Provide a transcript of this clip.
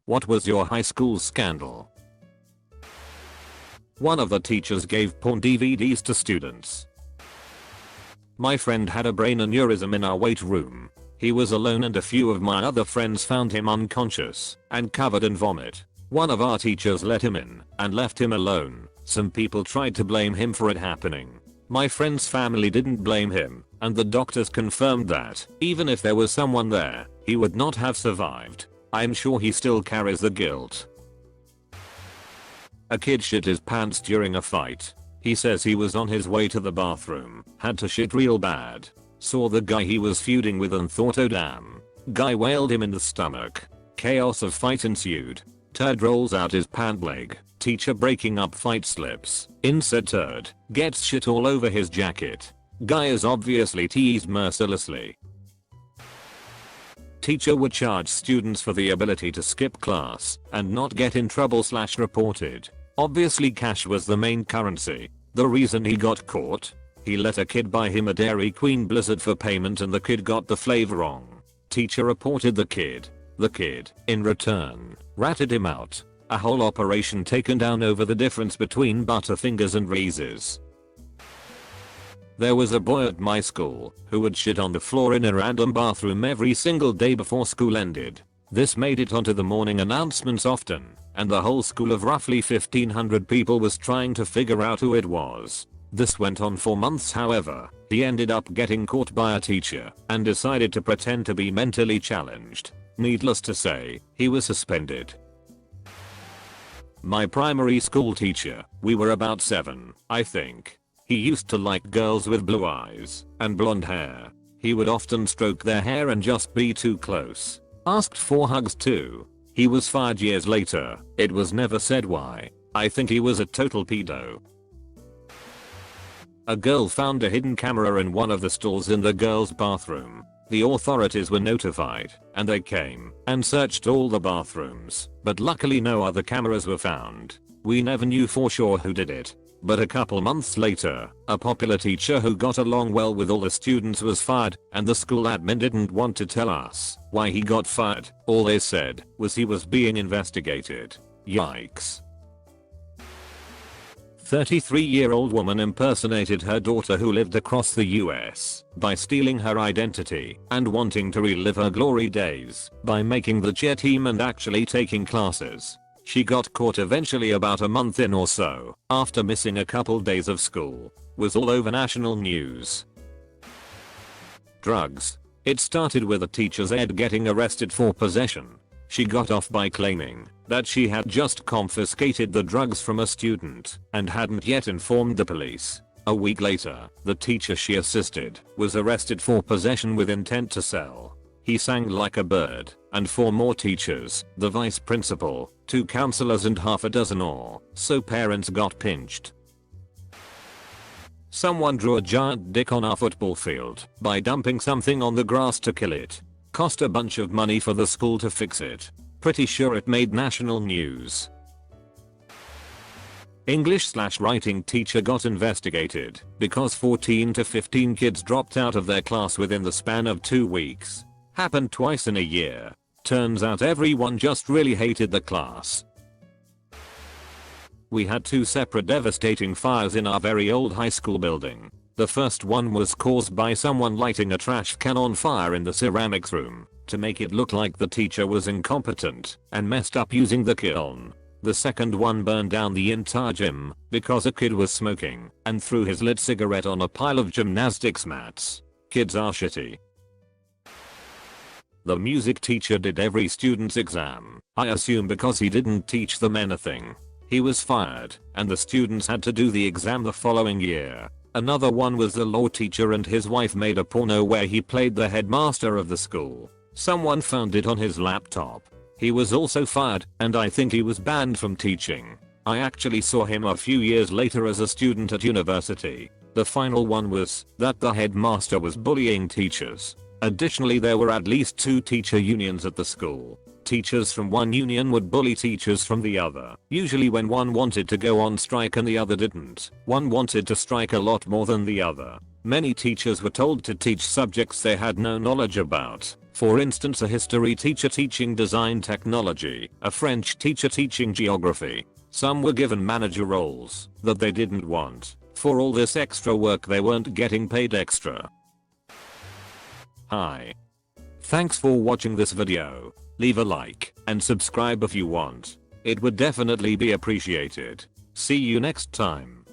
What was your high school scandal? One of the teachers gave porn DVDs to students. My friend had a brain aneurysm in our weight room. He was alone and a few of my other friends found him unconscious and covered in vomit. One of our teachers let him in and left him alone. Some people tried to blame him for it happening. My friend's family didn't blame him, and the doctors confirmed that, even if there was someone there, he would not have survived. I'm sure he still carries the guilt. A kid shit his pants during a fight. He says he was on his way to the bathroom, had to shit real bad. Saw the guy he was feuding with and thought, oh damn. Guy wailed him in the stomach. Chaos of fight ensued. Turd rolls out his pant leg. Teacher breaking up fight slips. Insert turd. Gets shit all over his jacket. Guy is obviously teased mercilessly. Teacher would charge students for the ability to skip class and not get in trouble / reported. Obviously cash was the main currency. The reason he got caught? He let a kid buy him a Dairy Queen Blizzard for payment and the kid got the flavor wrong. Teacher reported the kid. The kid, in return, ratted him out. A whole operation taken down over the difference between Butterfingers and Reese's. There was a boy at my school who would shit on the floor in a random bathroom every single day before school ended. This made it onto the morning announcements often, and the whole school of roughly 1500 people was trying to figure out who it was. This went on for months. However, he ended up getting caught by a teacher and decided to pretend to be mentally challenged. Needless to say, he was suspended. My primary school teacher, we were about 7, I think. He used to like girls with blue eyes and blonde hair. He would often stroke their hair and just be too close. Asked for hugs too. He was fired years later. It was never said why. I think he was a total pedo. A girl found a hidden camera in one of the stalls in the girls' bathroom. The authorities were notified, and they came and searched all the bathrooms, but luckily no other cameras were found. We never knew for sure who did it. But a couple months later, a popular teacher who got along well with all the students was fired, and the school admin didn't want to tell us why he got fired. All they said was he was being investigated. Yikes. 33-year-old woman impersonated her daughter who lived across the US by stealing her identity and wanting to relive her glory days by making the cheer team and actually taking classes. She got caught eventually about a month in or so after missing a couple days of school. Was all over national news. Drugs. It started with a teacher's aide getting arrested for possession. She got off by claiming that she had just confiscated the drugs from a student and hadn't yet informed the police. A week later, the teacher she assisted was arrested for possession with intent to sell. He sang like a bird, and 4 more teachers, the vice principal, 2 counselors and half a dozen or so parents got pinched. Someone drew a giant dick on our football field by dumping something on the grass to kill it. Cost a bunch of money for the school to fix it. Pretty sure it made national news. English/writing teacher got investigated because 14 to 15 kids dropped out of their class within the span of 2 weeks. Happened twice in a year. Turns out everyone just really hated the class. We had 2 separate devastating fires in our very old high school building. The first one was caused by someone lighting a trash can on fire in the ceramics room to make it look like the teacher was incompetent and messed up using the kiln. The second one burned down the entire gym because a kid was smoking and threw his lit cigarette on a pile of gymnastics mats. Kids are shitty. The music teacher did every student's exam, I assume because he didn't teach them anything. He was fired, and the students had to do the exam the following year. Another one was the law teacher and his wife made a porno where he played the headmaster of the school. Someone found it on his laptop. He was also fired, and I think he was banned from teaching. I actually saw him a few years later as a student at university. The final one was that the headmaster was bullying teachers. Additionally, there were at least 2 teacher unions at the school. Teachers from one union would bully teachers from the other, usually when one wanted to go on strike and the other didn't. One wanted to strike a lot more than the other. Many teachers were told to teach subjects they had no knowledge about. For instance, a history teacher teaching design technology, a French teacher teaching geography. Some were given manager roles that they didn't want. For all this extra work they weren't getting paid extra. Hi. Thanks for watching this video. Leave a like and subscribe if you want. It would definitely be appreciated. See you next time.